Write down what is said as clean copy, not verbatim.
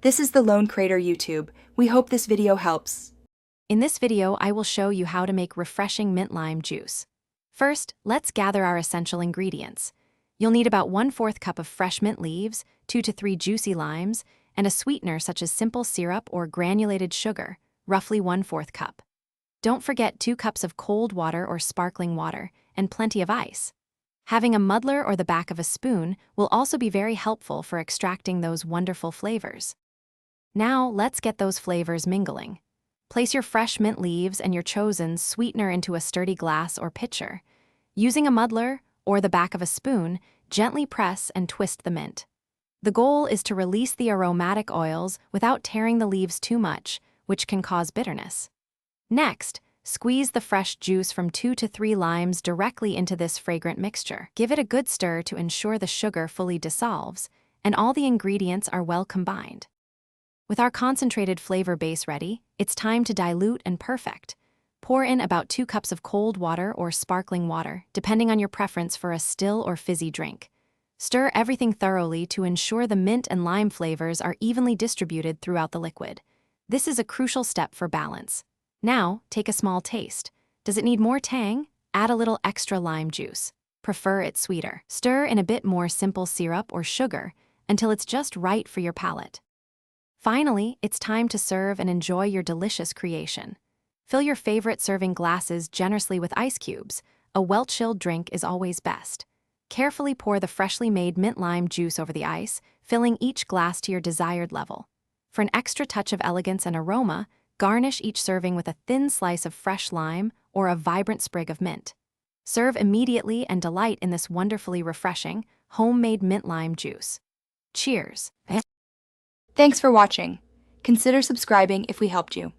This is the Lone Crater YouTube. We hope this video helps. In this video, I will show you how to make refreshing mint lime juice. First, let's gather our essential ingredients. You'll need about 1/4 cup of fresh mint leaves, 2 to 3 juicy limes, and a sweetener such as simple syrup or granulated sugar, roughly 1/4 cup. Don't forget 2 cups of cold water or sparkling water, and plenty of ice. Having a muddler or the back of a spoon will also be very helpful for extracting those wonderful flavors. Now, let's get those flavors mingling. Place your fresh mint leaves and your chosen sweetener into a sturdy glass or pitcher. Using a muddler or the back of a spoon, gently press and twist the mint. The goal is to release the aromatic oils without tearing the leaves too much, which can cause bitterness. Next, squeeze the fresh juice from 2 to 3 limes directly into this fragrant mixture. Give it a good stir to ensure the sugar fully dissolves and all the ingredients are well combined. With our concentrated flavor base ready, it's time to dilute and perfect. Pour in about 2 cups of cold water or sparkling water, depending on your preference for a still or fizzy drink. Stir everything thoroughly to ensure the mint and lime flavors are evenly distributed throughout the liquid. This is a crucial step for balance. Now, take a small taste. Does it need more tang? Add a little extra lime juice. Prefer it sweeter. Stir in a bit more simple syrup or sugar until it's just right for your palate. Finally, it's time to serve and enjoy your delicious creation. Fill your favorite serving glasses generously with ice cubes. A well-chilled drink is always best. Carefully pour the freshly made mint lime juice over the ice, filling each glass to your desired level. For an extra touch of elegance and aroma, garnish each serving with a thin slice of fresh lime or a vibrant sprig of mint. Serve immediately and delight in this wonderfully refreshing, homemade mint lime juice. Cheers! Thanks for watching. Consider subscribing if we helped you.